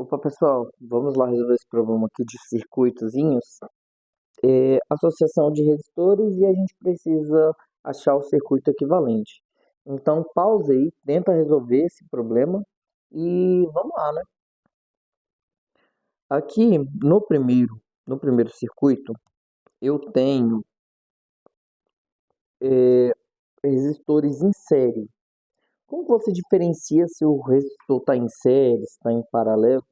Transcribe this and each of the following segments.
Opa, pessoal, vamos lá resolver esse problema aqui de circuitozinhos. Associação de resistores e a gente precisa achar o circuito equivalente. Então, pausa aí, tenta resolver esse problema e vamos lá, né? Aqui no primeiro circuito, eu tenho resistores em série. Como você diferencia se o resistor está em série, se está em paralelo?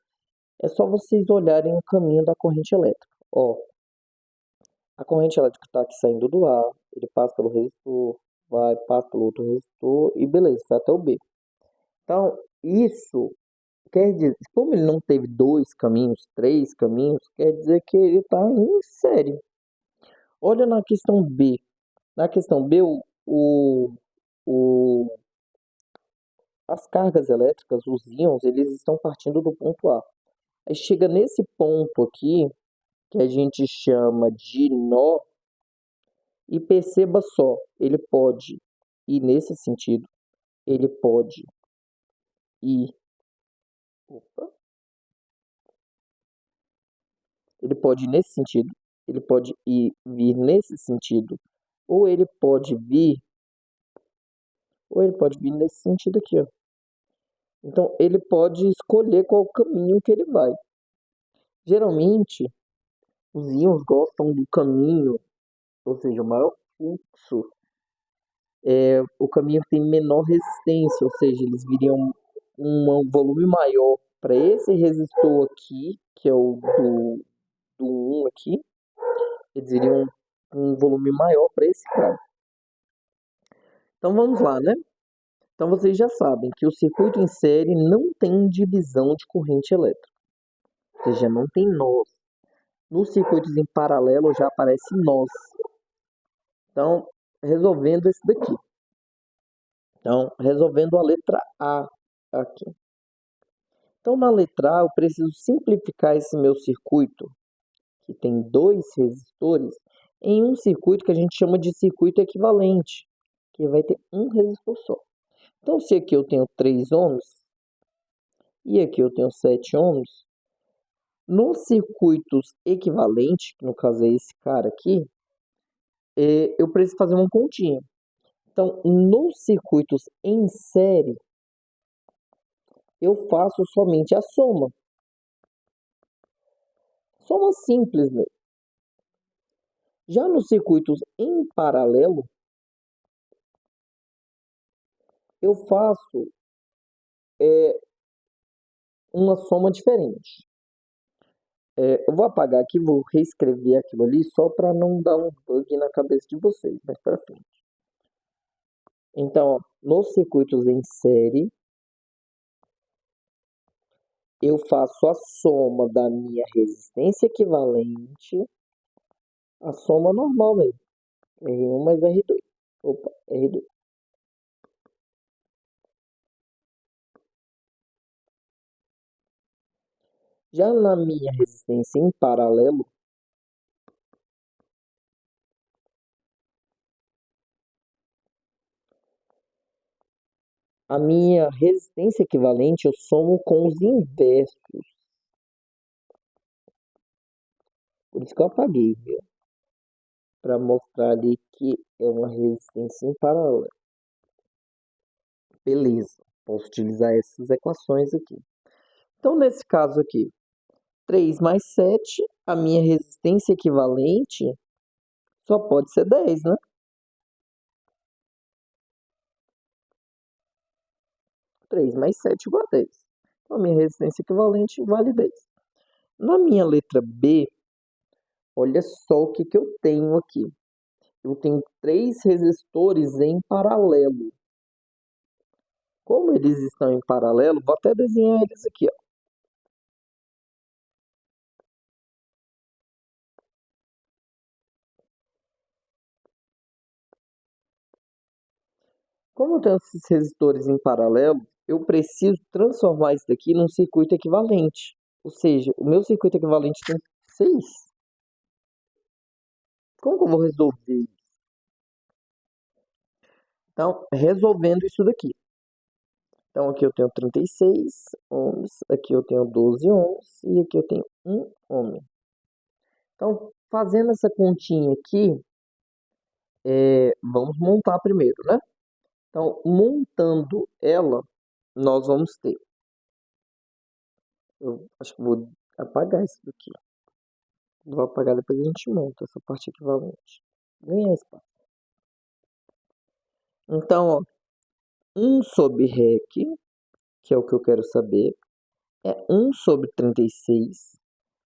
É só vocês olharem o caminho da corrente elétrica. Ó, a corrente elétrica está aqui saindo do A, ele passa pelo resistor, passa pelo outro resistor e beleza, vai até o B. Então, isso quer dizer, como ele não teve dois caminhos, três caminhos, quer dizer que ele está em série. Olha na questão B. Na questão B, o- as cargas elétricas, os íons, eles estão partindo do ponto A. Aí chega nesse ponto aqui, que a gente chama de nó. E perceba só, ele pode ir nesse sentido, ele pode ir, opa, ele pode ir nesse sentido, ele pode vir nesse sentido, ou ele pode vir, ou ele pode vir nesse sentido aqui, ó. Então ele pode escolher qual caminho que ele vai. Geralmente, os íons gostam do caminho, ou seja, o maior fluxo, o caminho tem menor resistência, ou seja, eles viriam um volume maior para esse resistor aqui, que é o do 1 aqui, eles iriam um volume maior para esse cara. Então vamos lá, né? Então vocês já sabem que o circuito em série não tem divisão de corrente elétrica, ou seja, não tem nós. Nos circuitos em paralelo já aparece nós. Então, resolvendo esse daqui. Então, resolvendo a letra A aqui. Então, na letra A, eu preciso simplificar esse meu circuito, que tem dois resistores, em um circuito que a gente chama de circuito equivalente, que vai ter um resistor só. Então, se aqui eu tenho 3 ohms e aqui eu tenho 7 ohms, nos circuitos equivalentes, que no caso é esse cara aqui, eu preciso fazer uma continha. Então, nos circuitos em série, eu faço somente a soma. Soma simples mesmo. Já nos circuitos em paralelo, eu faço uma soma diferente. Eu vou apagar aqui, vou reescrever aquilo ali só para não dar um bug na cabeça de vocês, mais para frente. Então, ó, nos circuitos em série, eu faço a soma da minha resistência equivalente, a soma normal mesmo, R1 mais R2. Opa, R2. Já na minha resistência em paralelo, a minha resistência equivalente eu somo com os inversos. Por isso que eu apaguei, viu? Para mostrar ali que é uma resistência em paralelo. Beleza, posso utilizar essas equações aqui. Então, nesse caso aqui, 3 mais 7, a minha resistência equivalente só pode ser 10, né? 3 mais 7 igual a 10. Então, a minha resistência equivalente vale 10. Na minha letra B, olha só o que eu tenho aqui. Eu tenho 3 resistores em paralelo. Como eles estão em paralelo, vou até desenhar eles aqui, ó. Como eu tenho esses resistores em paralelo, eu preciso transformar isso daqui num circuito equivalente. Ou seja, o meu circuito equivalente tem que ser isso. Como que eu vou resolver isso? Então, resolvendo isso daqui. Então, aqui eu tenho 36 ohms, aqui eu tenho 12 ohms e aqui eu tenho 1 ohm. Então, fazendo essa continha aqui, vamos montar primeiro, né? Então, montando ela, nós vamos ter. Eu acho que vou apagar isso daqui. Vou apagar, depois a gente monta essa parte equivalente. Ganhar espaço. Então, ó, 1 sobre REC, que é o que eu quero saber, é 1 sobre 36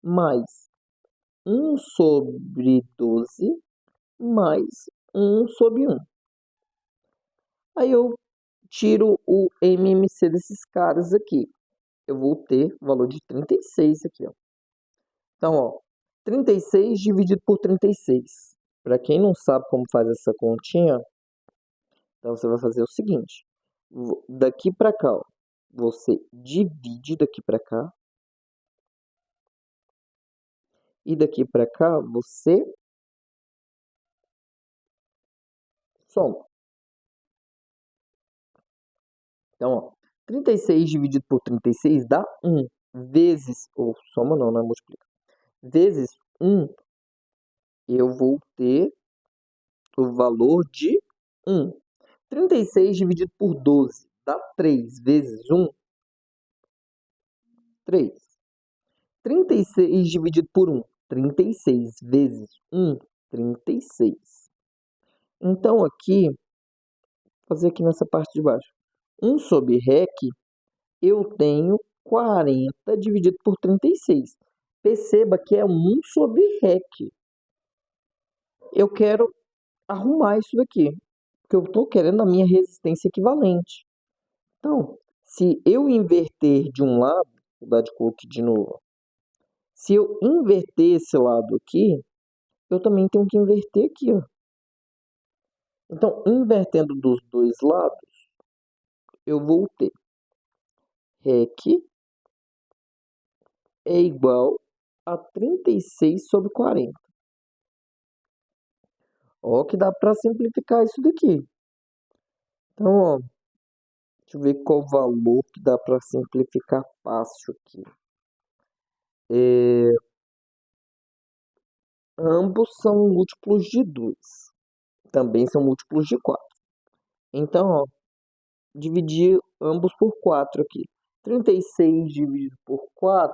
mais 1 sobre 12 mais 1 sobre 1. Aí eu tiro o MMC desses caras aqui. Eu vou ter o valor de 36 aqui, ó. Então, ó, 36 dividido por 36. Para quem não sabe como faz essa continha, então você vai fazer o seguinte. Daqui para cá, ó, você divide daqui para cá. E daqui para cá, você soma. Então, ó, 36 dividido por 36 dá 1 vezes, ou soma não, né? Multiplica. Vezes 1, eu vou ter o valor de 1. 36 dividido por 12 dá 3 vezes 1, 3. 36 dividido por 1, 36 vezes 1, 36. Então, aqui, vou fazer aqui nessa parte de baixo. 1 sobre REC, eu tenho 40 dividido por 36. Perceba que é 1 sobre REC. Eu quero arrumar isso daqui, porque eu estou querendo a minha resistência equivalente. Então, se eu inverter de um lado, vou dar de cor aqui de novo. Se eu inverter esse lado aqui, eu também tenho que inverter aqui, ó. Então, invertendo dos dois lados, eu vou ter REC é igual a 36 sobre 40. Ó, que dá para simplificar isso daqui. Então, ó, deixa eu ver qual valor que dá para simplificar fácil aqui. Ambos são múltiplos de 2. Também são múltiplos de 4. Então, ó, dividir ambos por 4 aqui. 36 dividido por 4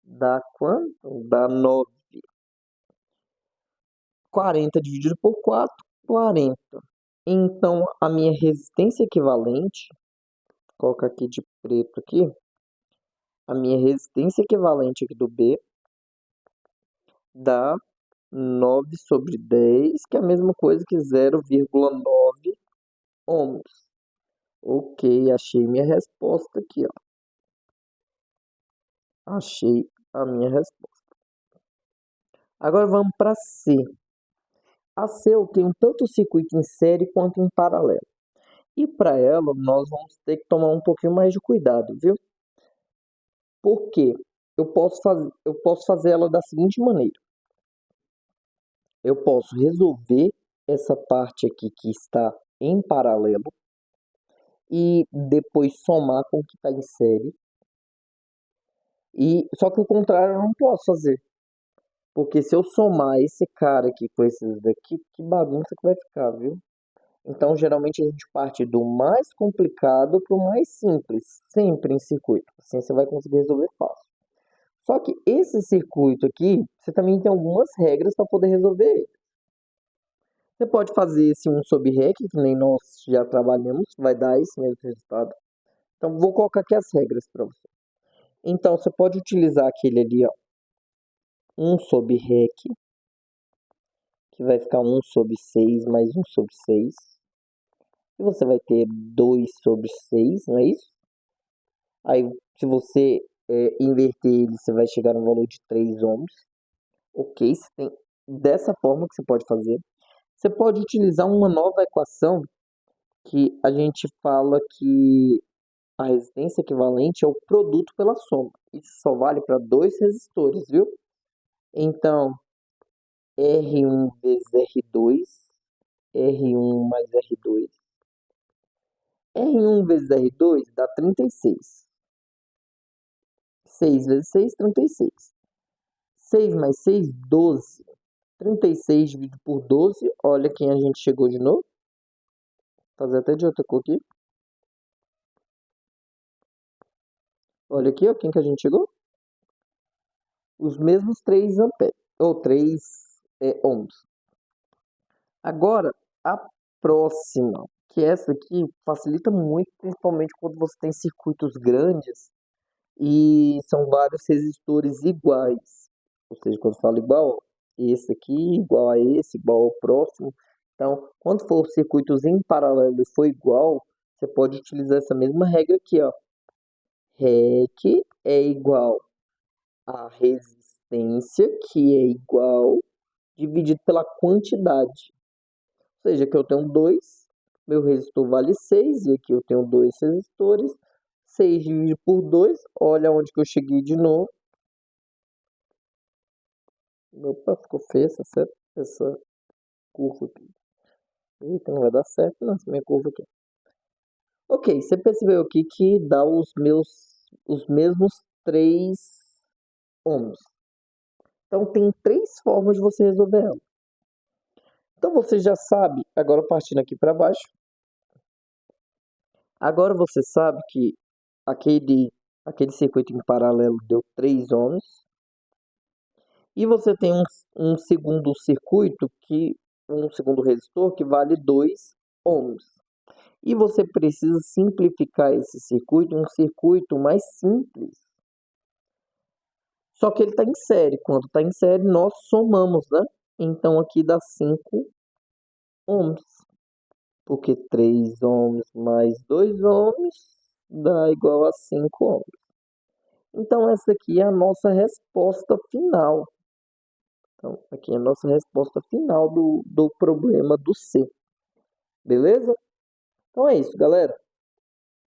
dá quanto? Dá 9. 40 dividido por 4, 40. Então, a minha resistência equivalente, vou colocar aqui de preto aqui, a minha resistência equivalente aqui do B dá 9 sobre 10, que é a mesma coisa que 0,9 ohms. Ok, achei minha resposta aqui, ó. Achei a minha resposta. Agora vamos para C. A C eu tenho tanto o circuito em série quanto em paralelo. E para ela, nós vamos ter que tomar um pouquinho mais de cuidado, viu? Por quê? Eu posso fazer ela da seguinte maneira. Eu posso resolver essa parte aqui que está em paralelo e depois somar com o que está em série. Só que o contrário eu não posso fazer. Porque se eu somar esse cara aqui com esses daqui, que bagunça que vai ficar, viu? Então, geralmente, a gente parte do mais complicado para o mais simples, sempre em circuito. Assim você vai conseguir resolver fácil. Só que esse circuito aqui, você também tem algumas regras para poder resolver ele. Você pode fazer esse 1 sobre REC, que nem nós já trabalhamos, vai dar esse mesmo resultado. Então, vou colocar aqui as regras para você. Então, você pode utilizar aquele ali, ó, 1 sobre REC, que vai ficar 1 sobre 6 mais 1 sobre 6. E você vai ter 2 sobre 6, não é isso? Aí, se você inverter ele, você vai chegar no valor de 3 ohms. Ok, você tem dessa forma que você pode fazer. Você pode utilizar uma nova equação que a gente fala que a resistência equivalente é o produto pela soma. Isso só vale para dois resistores, viu? Então, R1 vezes R2, R1 mais R2, R1 vezes R2 dá 36. 6 vezes 6, 36. 6 mais 6, 12. 36 dividido por 12. Olha quem a gente chegou de novo. Vou fazer até de outra cor aqui. Olha aqui, ó, quem que a gente chegou? Os mesmos 3 amperes, ou 3 ohms. Agora, a próxima, que essa aqui facilita muito, principalmente quando você tem circuitos grandes e são vários resistores iguais. Ou seja, quando eu falo igual, esse aqui igual a esse, igual ao próximo. Então, quando for circuitos em paralelo e for igual, você pode utilizar essa mesma regra aqui, ó. REC é igual a resistência, que é igual, dividido pela quantidade. Ou seja, aqui eu tenho 2, meu resistor vale 6, e aqui eu tenho 2 resistores. 6 dividido por 2, olha onde que eu cheguei de novo. Opa, ficou feia essa curva aqui. Eita, não vai dar certo não, essa minha curva aqui. Ok, você percebeu aqui que dá os mesmos 3 ohms. Então, tem 3 formas de você resolver ela. Então, você já sabe, agora partindo aqui para baixo, agora você sabe que aquele circuito em paralelo deu 3 ohms. E você tem um segundo circuito, um segundo resistor, que vale 2 ohms. E você precisa simplificar esse circuito, um circuito mais simples. Só que ele está em série. Quando está em série, nós somamos, né? Então, aqui dá 5 ohms. Porque 3 ohms mais 2 ohms dá igual a 5 ohms. Então, essa aqui é a nossa resposta final. Então, aqui é a nossa resposta final do problema do C. Beleza? Então é isso, galera.